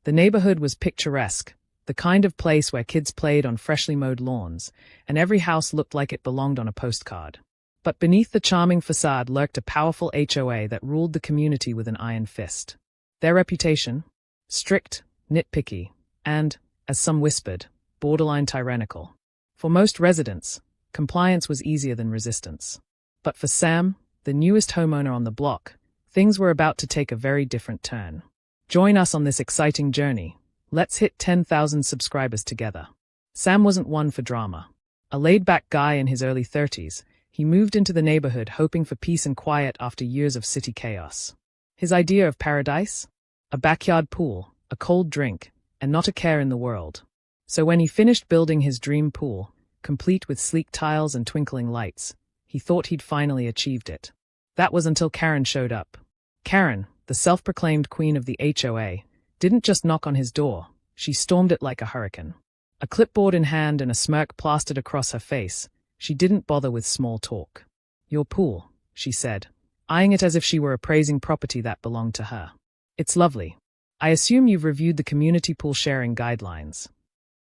The neighborhood was picturesque, the kind of place where kids played on freshly mowed lawns, and every house looked like it belonged on a postcard. But beneath the charming facade lurked a powerful HOA that ruled the community with an iron fist. Their reputation? Strict, nitpicky, and, as some whispered, borderline tyrannical. For most residents, compliance was easier than resistance. But for Sam, the newest homeowner on the block, things were about to take a very different turn. Join us on this exciting journey. Let's hit 10,000 subscribers together. Sam wasn't one for drama. A laid-back guy in his early 30s, he moved into the neighborhood hoping for peace and quiet after years of city chaos. His idea of paradise? A backyard pool, a cold drink, and not a care in the world. So when he finished building his dream pool, complete with sleek tiles and twinkling lights, he thought he'd finally achieved it. That was until Karen showed up. Karen, the self-proclaimed queen of the HOA, didn't just knock on his door, she stormed it like a hurricane. A clipboard in hand and a smirk plastered across her face, she didn't bother with small talk. "Your pool," she said, eyeing it as if she were appraising property that belonged to her. "It's lovely. I assume you've reviewed the community pool sharing guidelines."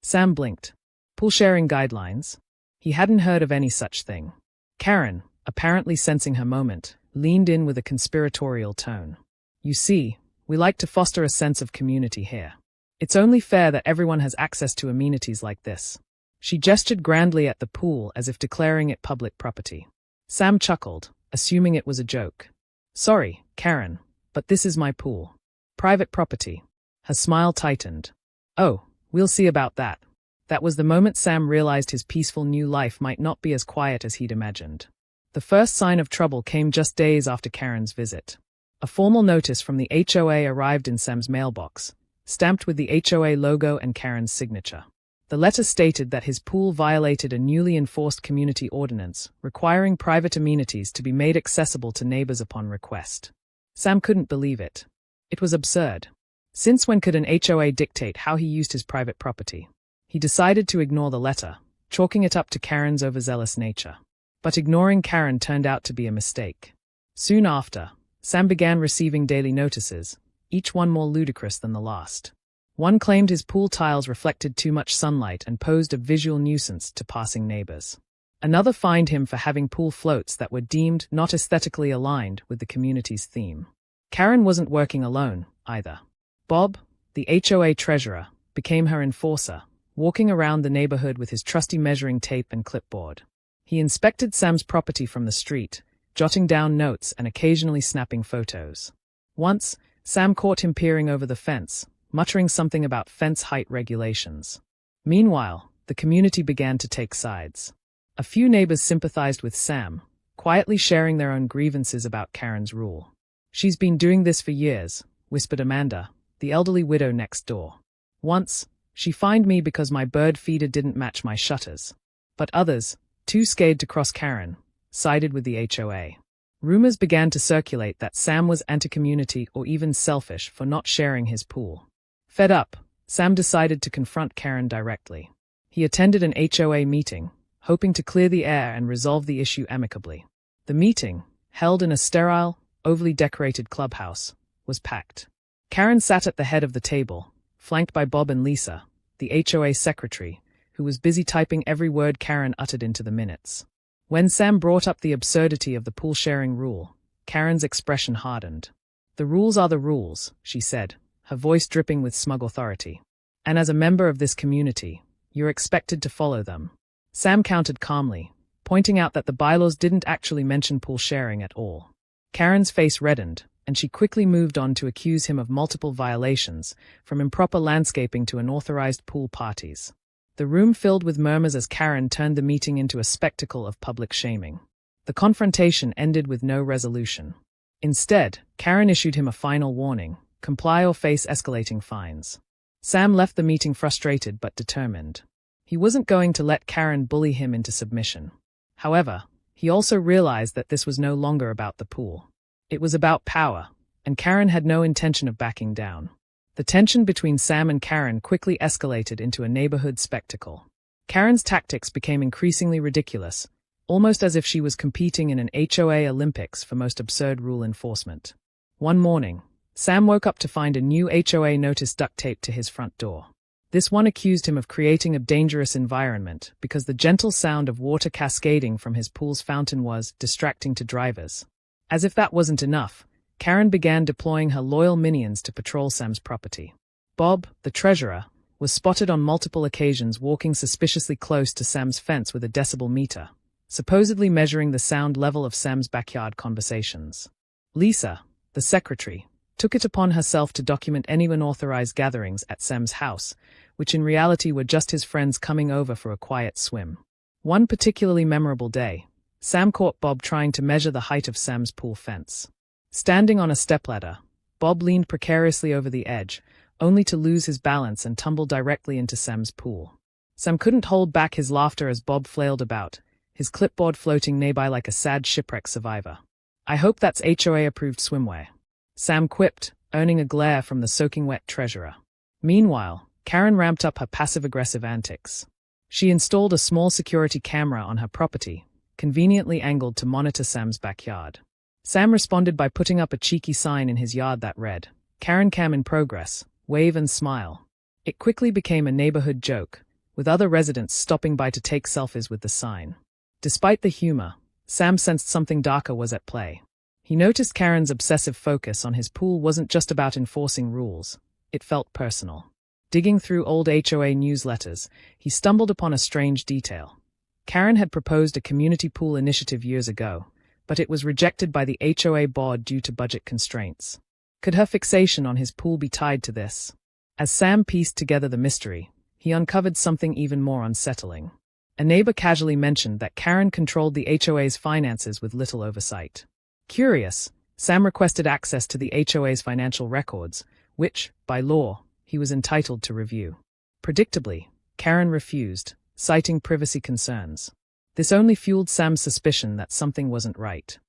Sam blinked. Pool sharing guidelines? He hadn't heard of any such thing. Karen, apparently sensing her moment, leaned in with a conspiratorial tone. "You see, we like to foster a sense of community here. It's only fair that everyone has access to amenities like this." She gestured grandly at the pool as if declaring it public property. Sam chuckled, assuming it was a joke. "Sorry, Karen, but this is my pool. Private property." Her smile tightened. "Oh, we'll see about that." That was the moment Sam realized his peaceful new life might not be as quiet as he'd imagined. The first sign of trouble came just days after Karen's visit. A formal notice from the HOA arrived in Sam's mailbox, stamped with the HOA logo and Karen's signature. The letter stated that his pool violated a newly enforced community ordinance requiring private amenities to be made accessible to neighbors upon request. Sam couldn't believe it. It was absurd. Since when could an HOA dictate how he used his private property? He decided to ignore the letter, chalking it up to Karen's overzealous nature. But ignoring Karen turned out to be a mistake. Soon after, Sam began receiving daily notices, each one more ludicrous than the last. One claimed his pool tiles reflected too much sunlight and posed a visual nuisance to passing neighbors. Another fined him for having pool floats that were deemed not aesthetically aligned with the community's theme. Karen wasn't working alone, either. Bob, the HOA treasurer, became her enforcer, walking around the neighborhood with his trusty measuring tape and clipboard. He inspected Sam's property from the street, jotting down notes and occasionally snapping photos. Once, Sam caught him peering over the fence, muttering something about fence height regulations. Meanwhile, the community began to take sides. A few neighbors sympathized with Sam, quietly sharing their own grievances about Karen's rule. "She's been doing this for years," whispered Amanda, the elderly widow next door. "Once, she fined me because my bird feeder didn't match my shutters." But others, too scared to cross Karen, sided with the HOA. Rumors began to circulate that Sam was anti-community or even selfish for not sharing his pool. Fed up, Sam decided to confront Karen directly. He attended an HOA meeting, hoping to clear the air and resolve the issue amicably. The meeting, held in a sterile, overly decorated clubhouse, was packed. Karen sat at the head of the table, flanked by Bob and Lisa, the HOA secretary, who was busy typing every word Karen uttered into the minutes. When Sam brought up the absurdity of the pool sharing rule, Karen's expression hardened. "The rules are the rules," she said, her voice dripping with smug authority. "And as a member of this community, you're expected to follow them." Sam countered calmly, pointing out that the bylaws didn't actually mention pool sharing at all. Karen's face reddened, and she quickly moved on to accuse him of multiple violations, from improper landscaping to unauthorized pool parties. The room filled with murmurs as Karen turned the meeting into a spectacle of public shaming. The confrontation ended with no resolution. Instead, Karen issued him a final warning: comply or face escalating fines. Sam left the meeting frustrated but determined. He wasn't going to let Karen bully him into submission. However, he also realized that this was no longer about the pool. It was about power, and Karen had no intention of backing down. The tension between Sam and Karen quickly escalated into a neighborhood spectacle. Karen's tactics became increasingly ridiculous, almost as if she was competing in an HOA Olympics for most absurd rule enforcement. One morning, Sam woke up to find a new HOA notice duct taped to his front door. This one accused him of creating a dangerous environment because the gentle sound of water cascading from his pool's fountain was distracting to drivers. As if that wasn't enough, Karen began deploying her loyal minions to patrol Sam's property. Bob, the treasurer, was spotted on multiple occasions walking suspiciously close to Sam's fence with a decibel meter, supposedly measuring the sound level of Sam's backyard conversations. Lisa, the secretary, took it upon herself to document any unauthorized gatherings at Sam's house, which in reality were just his friends coming over for a quiet swim. One particularly memorable day, Sam caught Bob trying to measure the height of Sam's pool fence. Standing on a stepladder, Bob leaned precariously over the edge, only to lose his balance and tumble directly into Sam's pool. Sam couldn't hold back his laughter as Bob flailed about, his clipboard floating nearby like a sad shipwreck survivor. "I hope that's HOA-approved swimwear," Sam quipped, earning a glare from the soaking wet treasurer. Meanwhile, Karen ramped up her passive-aggressive antics. She installed a small security camera on her property, conveniently angled to monitor Sam's backyard. Sam responded by putting up a cheeky sign in his yard that read, "Karen Cam in progress, wave and smile." It quickly became a neighborhood joke, with other residents stopping by to take selfies with the sign. Despite the humor, Sam sensed something darker was at play. He noticed Karen's obsessive focus on his pool wasn't just about enforcing rules, it felt personal. Digging through old HOA newsletters, he stumbled upon a strange detail. Karen had proposed a community pool initiative years ago, but it was rejected by the HOA board due to budget constraints. Could her fixation on his pool be tied to this? As Sam pieced together the mystery, he uncovered something even more unsettling. A neighbor casually mentioned that Karen controlled the HOA's finances with little oversight. Curious, Sam requested access to the HOA's financial records, which, by law, he was entitled to review. Predictably, Karen refused, citing privacy concerns. This only fueled Sam's suspicion that something wasn't right.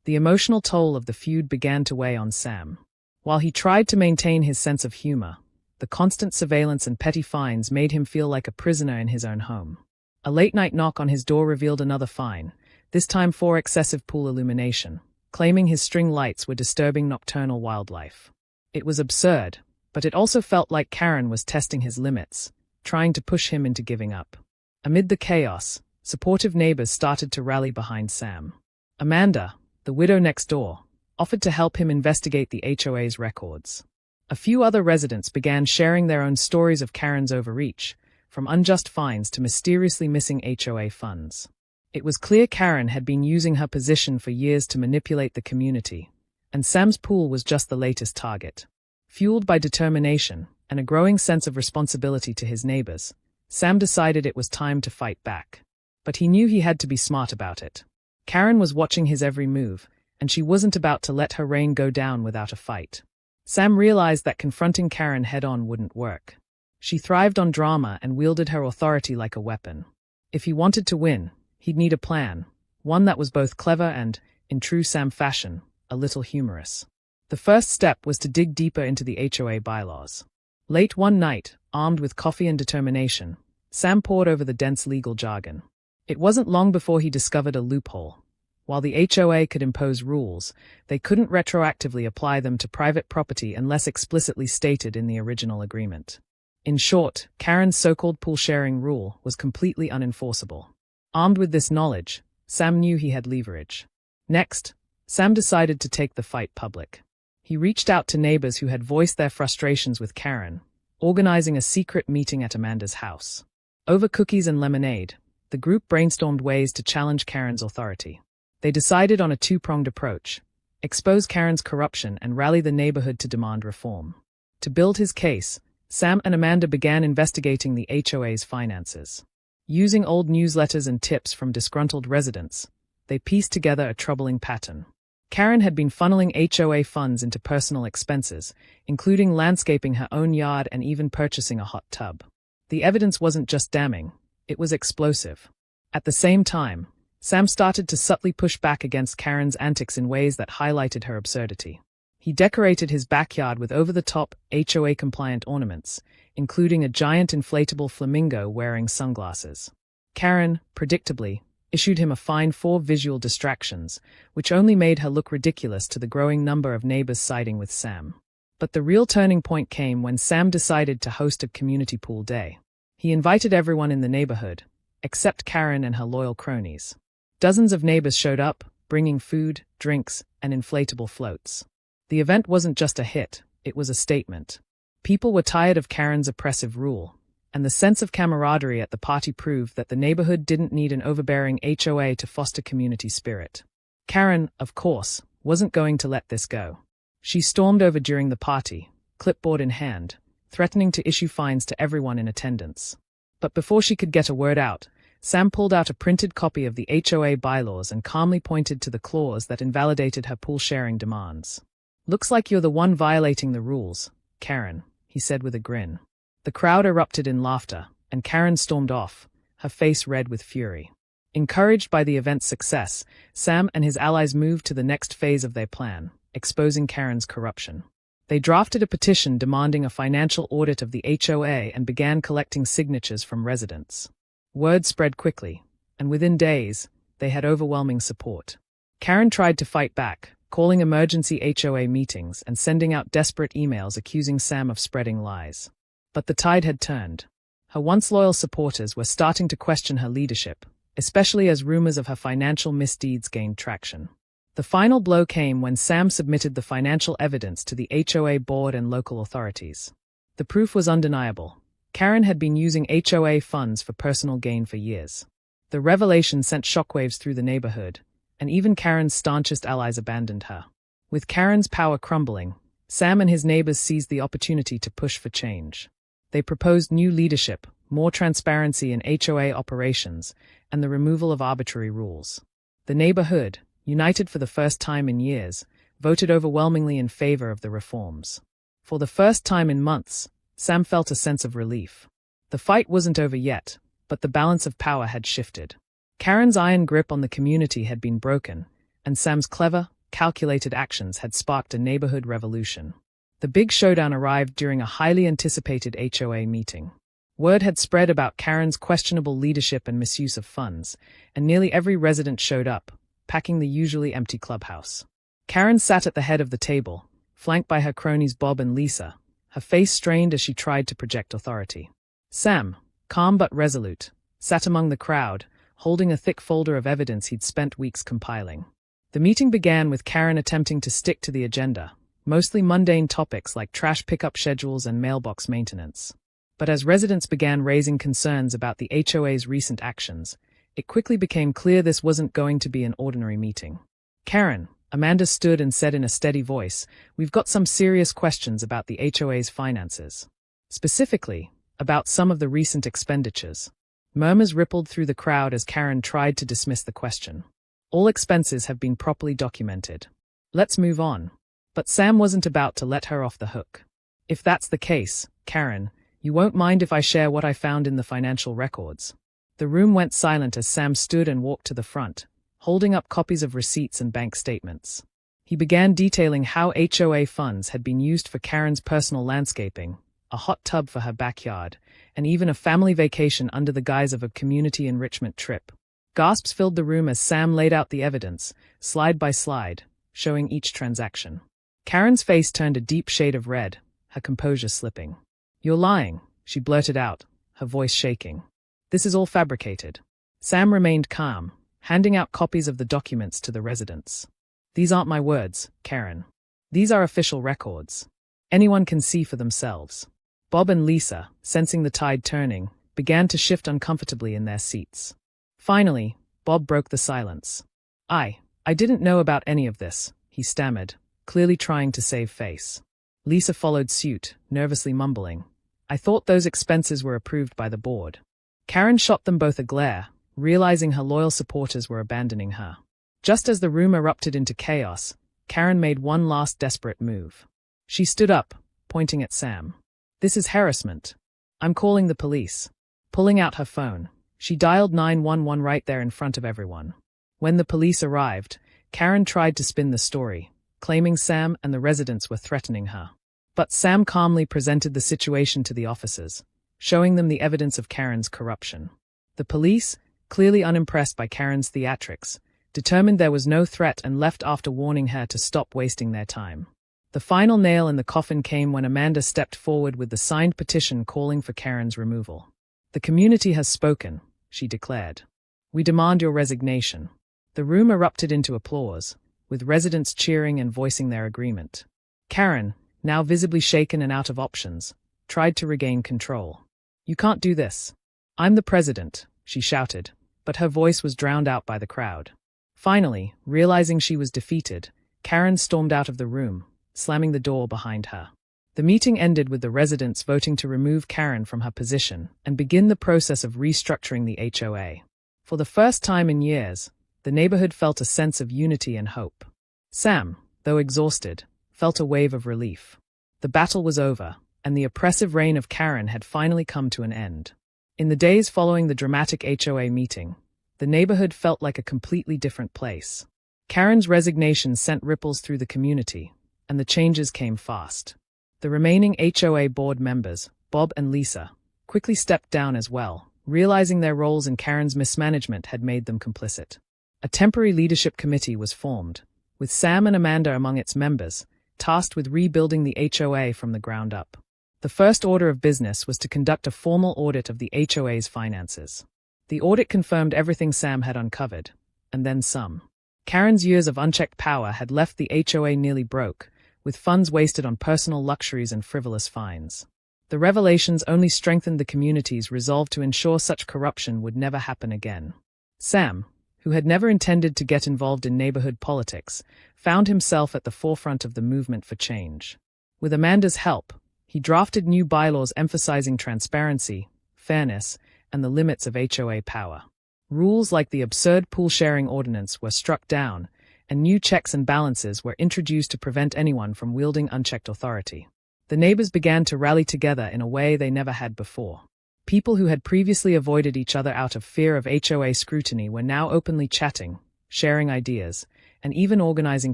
The emotional toll of the feud began to weigh on Sam. While he tried to maintain his sense of humor, the constant surveillance and petty fines made him feel like a prisoner in his own home. A late-night knock on his door revealed another fine, this time for excessive pool illumination, claiming his string lights were disturbing nocturnal wildlife. It was absurd, but it also felt like Karen was testing his limits, trying to push him into giving up. Amid the chaos, supportive neighbors started to rally behind Sam. Amanda, the widow next door, offered to help him investigate the HOA's records. A few other residents began sharing their own stories of Karen's overreach, from unjust fines to mysteriously missing HOA funds. It was clear Karen had been using her position for years to manipulate the community, and Sam's pool was just the latest target. Fueled by determination and a growing sense of responsibility to his neighbors, Sam decided it was time to fight back. But he knew he had to be smart about it. Karen was watching his every move, and she wasn't about to let her reign go down without a fight. Sam realized that confronting Karen head-on wouldn't work. She thrived on drama and wielded her authority like a weapon. If he wanted to win, he'd need a plan, one that was both clever and, in true Sam fashion, a little humorous. The first step was to dig deeper into the HOA bylaws. Late one night, armed with coffee and determination, Sam pored over the dense legal jargon. It wasn't long before he discovered a loophole. While the HOA could impose rules, they couldn't retroactively apply them to private property unless explicitly stated in the original agreement. In short, Karen's so-called pool-sharing rule was completely unenforceable. Armed with this knowledge, Sam knew he had leverage. Next, Sam decided to take the fight public. He reached out to neighbors who had voiced their frustrations with Karen, organizing a secret meeting at Amanda's house. Over cookies and lemonade, the group brainstormed ways to challenge Karen's authority. They decided on a two-pronged approach: expose Karen's corruption and rally the neighborhood to demand reform. To build his case, Sam and Amanda began investigating the HOA's finances. Using old newsletters and tips from disgruntled residents, they pieced together a troubling pattern. Karen had been funneling HOA funds into personal expenses, including landscaping her own yard and even purchasing a hot tub. The evidence wasn't just damning, it was explosive. At the same time, Sam started to subtly push back against Karen's antics in ways that highlighted her absurdity. He decorated his backyard with over-the-top, HOA-compliant ornaments, including a giant inflatable flamingo wearing sunglasses. Karen, predictably, issued him a fine for visual distractions, which only made her look ridiculous to the growing number of neighbors siding with Sam. But the real turning point came when Sam decided to host a community pool day. He invited everyone in the neighborhood, except Karen and her loyal cronies. Dozens of neighbors showed up, bringing food, drinks, and inflatable floats. The event wasn't just a hit, it was a statement. People were tired of Karen's oppressive rule, and the sense of camaraderie at the party proved that the neighborhood didn't need an overbearing HOA to foster community spirit. Karen, of course, wasn't going to let this go. She stormed over during the party, clipboard in hand, threatening to issue fines to everyone in attendance. But before she could get a word out, Sam pulled out a printed copy of the HOA bylaws and calmly pointed to the clause that invalidated her pool-sharing demands. "Looks like you're the one violating the rules, Karen," he said with a grin. The crowd erupted in laughter, and Karen stormed off, her face red with fury. Encouraged by the event's success, Sam and his allies moved to the next phase of their plan, exposing Karen's corruption. They drafted a petition demanding a financial audit of the HOA and began collecting signatures from residents. Word spread quickly, and within days, they had overwhelming support. Karen tried to fight back, calling emergency HOA meetings and sending out desperate emails accusing Sam of spreading lies. But the tide had turned. Her once loyal supporters were starting to question her leadership, especially as rumors of her financial misdeeds gained traction. The final blow came when Sam submitted the financial evidence to the HOA board and local authorities. The proof was undeniable. Karen had been using HOA funds for personal gain for years. The revelation sent shockwaves through the neighborhood, and even Karen's staunchest allies abandoned her. With Karen's power crumbling, Sam and his neighbors seized the opportunity to push for change. They proposed new leadership, more transparency in HOA operations, and the removal of arbitrary rules. The neighborhood, united for the first time in years, voted overwhelmingly in favor of the reforms. For the first time in months, Sam felt a sense of relief. The fight wasn't over yet, but the balance of power had shifted. Karen's iron grip on the community had been broken, and Sam's clever, calculated actions had sparked a neighborhood revolution. The big showdown arrived during a highly anticipated HOA meeting. Word had spread about Karen's questionable leadership and misuse of funds, and nearly every resident showed up, packing the usually empty clubhouse. Karen sat at the head of the table, flanked by her cronies Bob and Lisa, her face strained as she tried to project authority. Sam, calm but resolute, sat among the crowd, holding a thick folder of evidence he'd spent weeks compiling. The meeting began with Karen attempting to stick to the agenda, mostly mundane topics like trash pickup schedules and mailbox maintenance. But as residents began raising concerns about the HOA's recent actions, it quickly became clear this wasn't going to be an ordinary meeting. "Karen," Amanda stood and said in a steady voice, "we've got some serious questions about the HOA's finances. Specifically, about some of the recent expenditures." Murmurs rippled through the crowd as Karen tried to dismiss the question. "All expenses have been properly documented. Let's move on." But Sam wasn't about to let her off the hook. "If that's the case, Karen, you won't mind if I share what I found in the financial records." The room went silent as Sam stood and walked to the front, holding up copies of receipts and bank statements. He began detailing how HOA funds had been used for Karen's personal landscaping, a hot tub for her backyard, and even a family vacation under the guise of a community enrichment trip. Gasps filled the room as Sam laid out the evidence, slide by slide, showing each transaction. Karen's face turned a deep shade of red, her composure slipping. "You're lying," she blurted out, her voice shaking. "This is all fabricated." Sam remained calm, handing out copies of the documents to the residents. "These aren't my words, Karen. These are official records. Anyone can see for themselves." Bob and Lisa, sensing the tide turning, began to shift uncomfortably in their seats. Finally, Bob broke the silence. I didn't know about any of this," he stammered, clearly trying to save face. Lisa followed suit, nervously mumbling, "I thought those expenses were approved by the board." Karen shot them both a glare, realizing her loyal supporters were abandoning her. Just as the room erupted into chaos, Karen made one last desperate move. She stood up, pointing at Sam. "This is harassment. I'm calling the police." Pulling out her phone, she dialed 911 right there in front of everyone. When the police arrived, Karen tried to spin the story, claiming Sam and the residents were threatening her. But Sam calmly presented the situation to the officers, showing them the evidence of Karen's corruption. The police, clearly unimpressed by Karen's theatrics, determined there was no threat and left after warning her to stop wasting their time. The final nail in the coffin came when Amanda stepped forward with the signed petition calling for Karen's removal. "The community has spoken," she declared. "We demand your resignation." The room erupted into applause, with residents cheering and voicing their agreement. Karen, now visibly shaken and out of options, tried to regain control. "You can't do this. I'm the president," she shouted, but her voice was drowned out by the crowd. Finally, realizing she was defeated, Karen stormed out of the room, slamming the door behind her. The meeting ended with the residents voting to remove Karen from her position and begin the process of restructuring the HOA. For the first time in years, the neighborhood felt a sense of unity and hope. Sam, though exhausted, felt a wave of relief. The battle was over, and the oppressive reign of Karen had finally come to an end. In the days following the dramatic HOA meeting, the neighborhood felt like a completely different place. Karen's resignation sent ripples through the community, and the changes came fast. The remaining HOA board members, Bob and Lisa, quickly stepped down as well, realizing their roles in Karen's mismanagement had made them complicit. A temporary leadership committee was formed, with Sam and Amanda among its members, tasked with rebuilding the HOA from the ground up. The first order of business was to conduct a formal audit of the HOA's finances. The audit confirmed everything Sam had uncovered, and then some. Karen's years of unchecked power had left the HOA nearly broke, with funds wasted on personal luxuries and frivolous fines. The revelations only strengthened the community's resolve to ensure such corruption would never happen again. Sam, who had never intended to get involved in neighborhood politics, found himself at the forefront of the movement for change. With Amanda's help, he drafted new bylaws emphasizing transparency, fairness, and the limits of HOA power. Rules like the absurd pool sharing ordinance were struck down, and new checks and balances were introduced to prevent anyone from wielding unchecked authority. The neighbors began to rally together in a way they never had before. People who had previously avoided each other out of fear of HOA scrutiny were now openly chatting, sharing ideas, and even organizing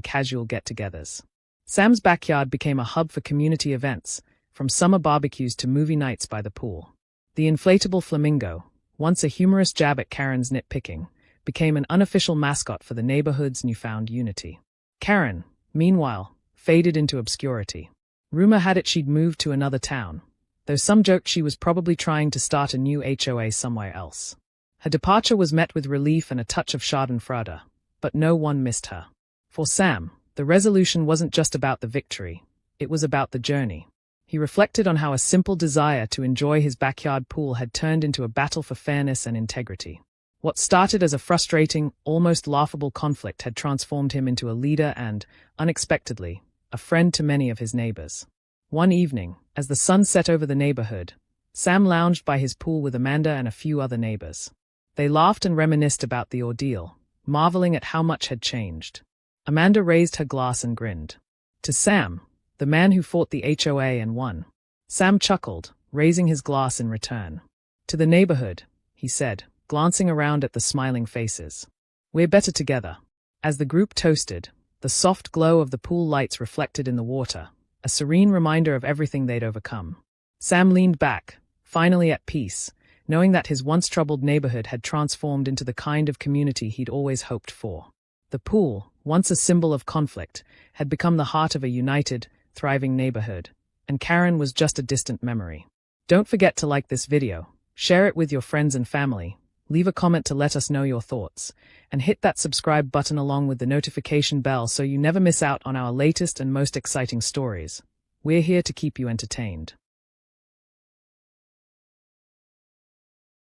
casual get-togethers. Sam's backyard became a hub for community events, from summer barbecues to movie nights by the pool. The inflatable flamingo, once a humorous jab at Karen's nitpicking, became an unofficial mascot for the neighborhood's newfound unity. Karen, meanwhile, faded into obscurity. Rumor had it she'd moved to another town, though some joked she was probably trying to start a new HOA somewhere else. Her departure was met with relief and a touch of schadenfreude, but no one missed her. For Sam, the resolution wasn't just about the victory, it was about the journey. He reflected on how a simple desire to enjoy his backyard pool had turned into a battle for fairness and integrity. What started as a frustrating, almost laughable conflict had transformed him into a leader and, unexpectedly, a friend to many of his neighbors. One evening, as the sun set over the neighborhood, Sam lounged by his pool with Amanda and a few other neighbors. They laughed and reminisced about the ordeal, marveling at how much had changed. Amanda raised her glass and grinned. To Sam, the man who fought the HOA and won. Sam chuckled, raising his glass in return. To the neighborhood, he said, glancing around at the smiling faces. We're better together. As the group toasted, the soft glow of the pool lights reflected in the water, a serene reminder of everything they'd overcome. Sam leaned back, finally at peace, knowing that his once troubled neighborhood had transformed into the kind of community he'd always hoped for. The pool, once a symbol of conflict, had become the heart of a united, thriving neighborhood, and Karen was just a distant memory. Don't forget to like this video, share it with your friends and family, leave a comment to let us know your thoughts, and hit that subscribe button along with the notification bell so you never miss out on our latest and most exciting stories. We're here to keep you entertained.